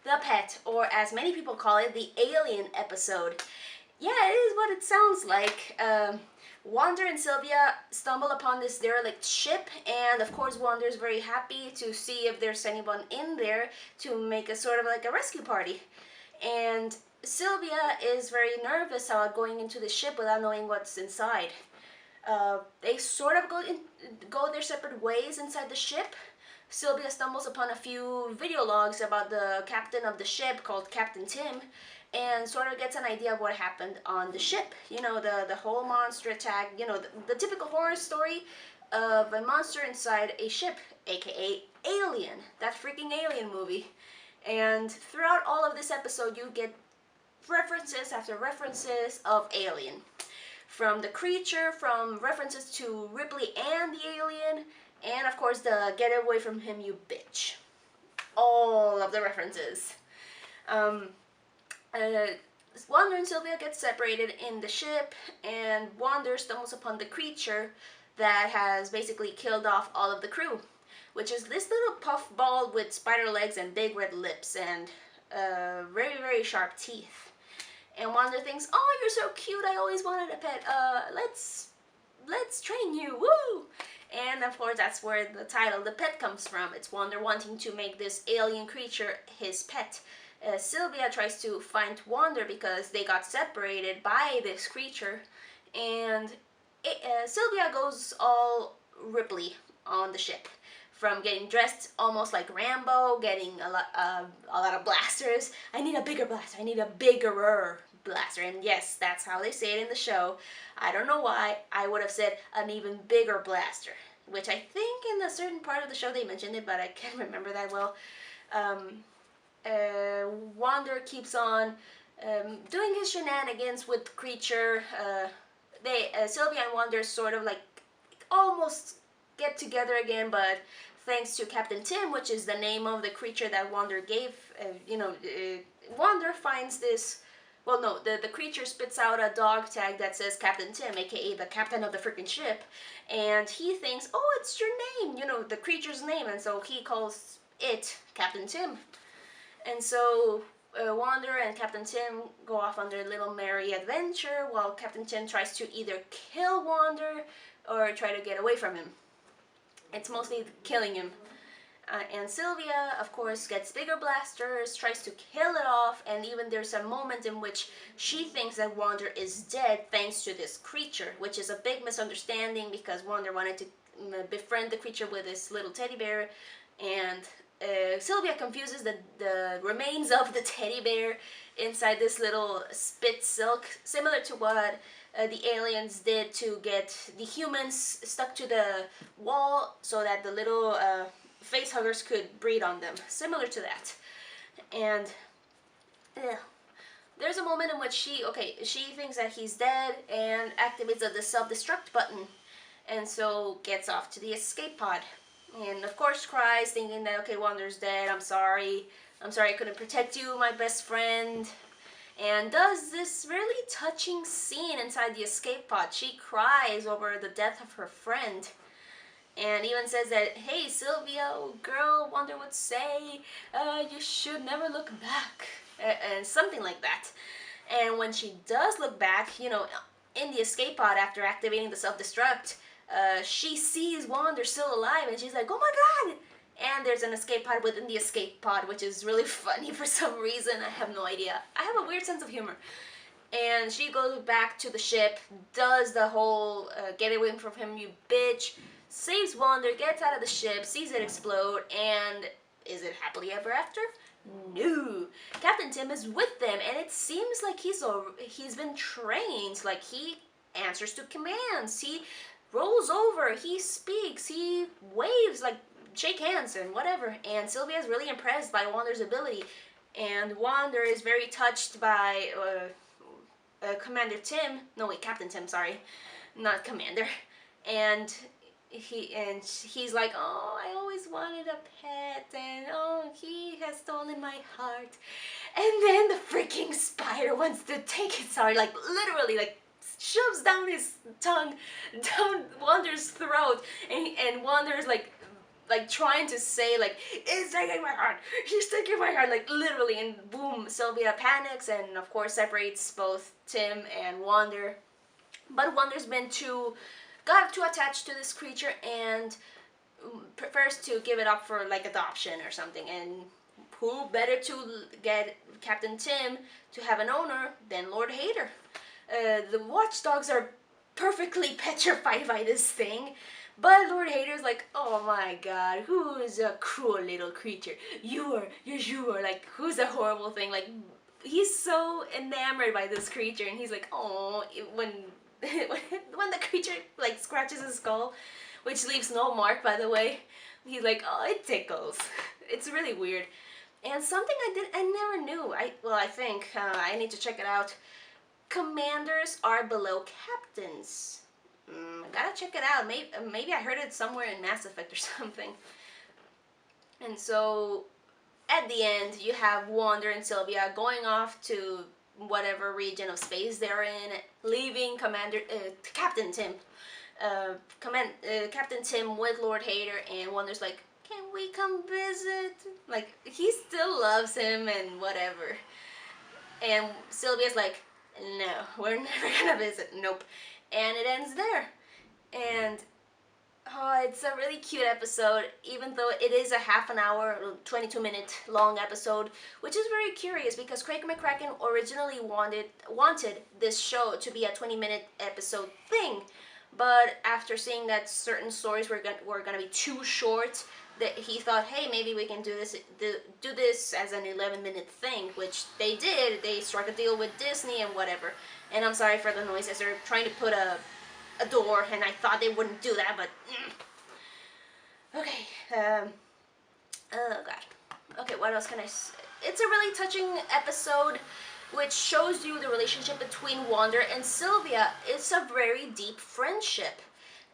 the pet, or as many people call it, the alien episode. Yeah, it is what it sounds like. Wander and Sylvia stumble upon this derelict ship, and of course Wander's very happy to see if there's anyone in there to make a sort of like a rescue party. And Sylvia is very nervous about going into the ship without knowing what's inside. They sort of go their separate ways inside the ship. Sylvia stumbles upon a few video logs about the captain of the ship called Captain Tim, and sort of gets an idea of what happened on the ship. You know, the whole monster attack, you know, the typical horror story of a monster inside a ship, aka Alien, that freaking Alien movie. And throughout all of this episode, you get references after references of Alien. From the creature, from references to Ripley and the alien, and of course the get away from him you bitch. All of the references. Wander and Sylvia get separated in the ship, and Wander stumbles upon the creature that has basically killed off all of the crew, which is this little puffball with spider legs and big red lips and very, very sharp teeth. And Wander thinks, oh, you're so cute, I always wanted a pet, let's train you, woo! And of course that's where the title, The Pet, comes from. It's Wander wanting to make this alien creature his pet. Sylvia tries to find Wander because they got separated by this creature, and Sylvia goes all Ripley on the ship. From getting dressed almost like Rambo, getting a lot of blasters. I need a bigger blaster. I need a bigger blaster. And yes, that's how they say it in the show. I don't know why. I would have said an even bigger blaster, which I think in a certain part of the show they mentioned it, but I can't remember that well. Wander keeps on doing his shenanigans with the creature. Sylvia and Wander sort of like almost get together again, but thanks to Captain Tim, which is the name of the creature that Wander gave, Wander finds this, well no, the creature spits out a dog tag that says Captain Tim, aka the captain of the freaking ship, and he thinks, oh, it's your name, you know, the creature's name, and so he calls it Captain Tim. And so Wander and Captain Tim go off on their little merry adventure, while Captain Tim tries to either kill Wander or try to get away from him. It's mostly killing him. And Sylvia, of course, gets bigger blasters, tries to kill it off, and even there's a moment in which she thinks that Wander is dead thanks to this creature, which is a big misunderstanding because Wander wanted to befriend the creature with his little teddy bear, and Sylvia confuses the remains of the teddy bear inside this little spit silk, similar to what the aliens did to get the humans stuck to the wall so that the little face huggers could breed on them. Similar to that. And there's a moment in which she thinks that he's dead and activates the self-destruct button, and so gets off to the escape pod. And of course cries, thinking that, okay, Wander's dead, I'm sorry I couldn't protect you, my best friend. And does this really touching scene inside the escape pod. She cries over the death of her friend, and even says that, hey Sylvia, girl, Wander would say, you should never look back, and something like that. And when she does look back, you know, in the escape pod after activating the self-destruct, she sees Wander still alive, and she's like, oh my god! And there's an escape pod within the escape pod, which is really funny for some reason. I have no idea. I have a weird sense of humor. And she goes back to the ship, does the whole get away from him, you bitch, saves Wander, gets out of the ship, sees it explode, and is it happily ever after? No. Captain Tim is with them, and it seems like he's been trained. Like, he answers to commands. He rolls over, he speaks, he waves, like, shake hands and whatever. And Sylvia is really impressed by Wander's ability, and Wander is very touched by Captain Tim, sorry, not Commander. And he's like, oh, I always wanted a pet, and oh, he has stolen my heart. And then the freaking spider wants to take his heart, like literally, like shoves down his tongue down Wander's throat, and Wander's like, like trying to say like, it's taking my heart, he's taking my heart, like literally, and boom, Sylvia panics and of course separates both Tim and Wander. But Wander's been got too attached to this creature and prefers to give it up for like adoption or something. And who better to get Captain Tim to have an owner than Lord Hater? The watchdogs are perfectly petrified by this thing. But Lord Hater's like, oh my god, who is a cruel little creature? You are, like, who's a horrible thing? Like, he's so enamored by this creature, and he's like, oh, when the creature, like, scratches his skull, which leaves no mark, by the way, he's like, oh, it tickles. It's really weird. And something I never knew, I think, I need to check it out. Commanders are below captains. Gotta check it out. Maybe I heard it somewhere in Mass Effect or something. And so, at the end, you have Wander and Sylvia going off to whatever region of space they're in, leaving Captain Tim. Captain Tim with Lord Hater, and Wander's like, can we come visit? Like, he still loves him and whatever. And Sylvia's like, no, we're never gonna visit. Nope. And it ends there. And oh, it's a really cute episode, even though it is a half an hour, 22-minute long episode, which is very curious because Craig McCracken originally wanted this show to be a 20-minute episode thing, but after seeing that certain stories were gonna be too short, that he thought, hey, maybe we can do this as an 11-minute thing, which they did. They struck a deal with Disney and whatever. And I'm sorry for the noises. They're trying to put a door, and I thought they wouldn't do that, but okay. Oh god. Okay, what else can I say? It's a really touching episode, which shows you the relationship between Wander and Sylvia. It's a very deep friendship,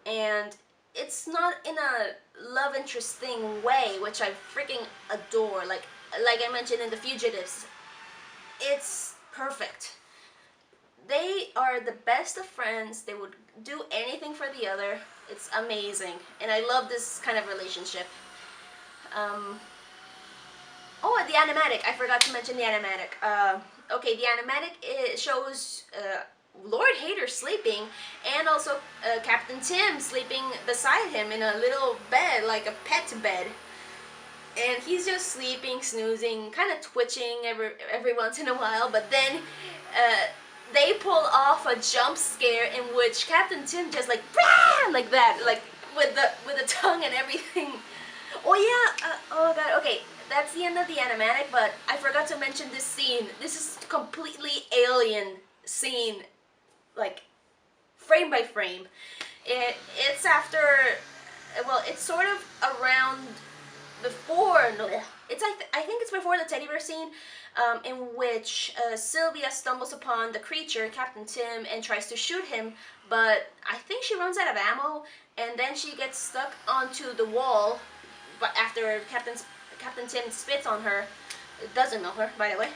and it's not in a love interest thing way, which I freaking adore. Like I mentioned in The Fugitives, it's perfect. They are the best of friends. They would do anything for the other. It's amazing, and I love this kind of relationship. Oh, the animatic. I forgot to mention the animatic. Okay, the animatic, it shows Lord Hater sleeping, and also Captain Tim sleeping beside him in a little bed, like a pet bed. And he's just sleeping, snoozing, kind of twitching every once in a while, but then they pull off a jump scare in which Captain Tim just like that, like with the tongue and everything. Oh yeah, oh god, okay, that's the end of the animatic, but I forgot to mention this scene. This is completely alien scene, like frame by frame. It's after, well, it's sort of around before, no, I think it's before the teddy bear scene, in which Sylvia stumbles upon the creature, Captain Tim, and tries to shoot him, but I think she runs out of ammo, and then she gets stuck onto the wall, but after Captain Tim spits on her. It doesn't know her, by the way,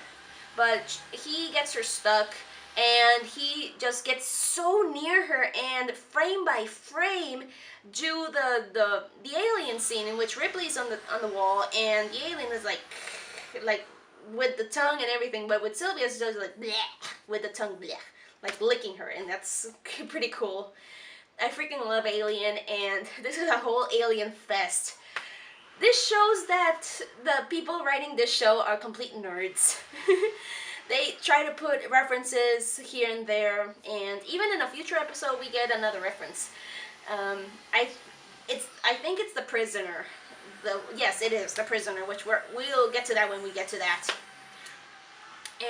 but he gets her stuck, and he just gets so near her, and frame by frame do the alien scene in which Ripley's on the wall, and the alien is like with the tongue and everything, but with Sylvia's just like bleh, with the tongue bleh, like licking her, and that's pretty cool. I freaking love Alien, and this is a whole Alien fest. This shows that the people writing this show are complete nerds. They try to put references here and there, and even in a future episode we get another reference. I think it's The Prisoner. Yes, it is The Prisoner, which we'll get to that when we get to that.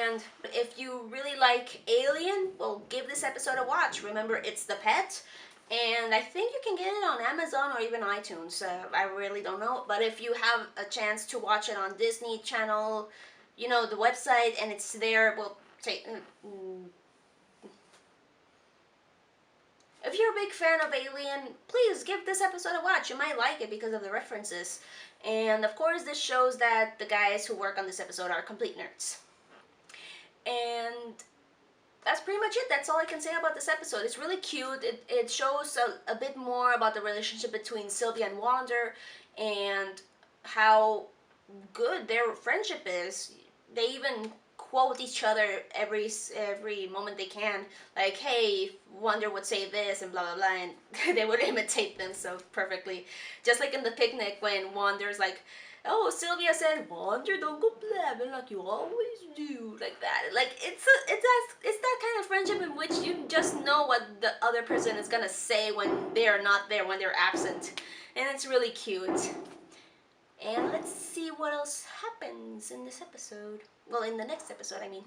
And if you really like Alien, well, give this episode a watch. Remember, it's the pet, and I think you can get it on Amazon or even iTunes. I really don't know, but if you have a chance to watch it on Disney Channel, you know, the website, and it's there, well, take. If you're a big fan of Alien, please give this episode a watch. You might like it because of the references. And of course, this shows that the guys who work on this episode are complete nerds. And that's pretty much it. That's all I can say about this episode. It's really cute. It shows a bit more about the relationship between Sylvia and Wander. and how good their friendship is. They even quote each other every moment they can. Like, hey, Wonder would say this and blah blah blah, and they would imitate them so perfectly. Just like in the picnic when Wander's like, oh, Sylvia said, Wonder, don't go blabbing like you always do, like that. Like it's that kind of friendship in which you just know what the other person is gonna say when they are not there, when they're absent, and it's really cute. And let's see what else happens in this episode. Well, in the next episode, I mean.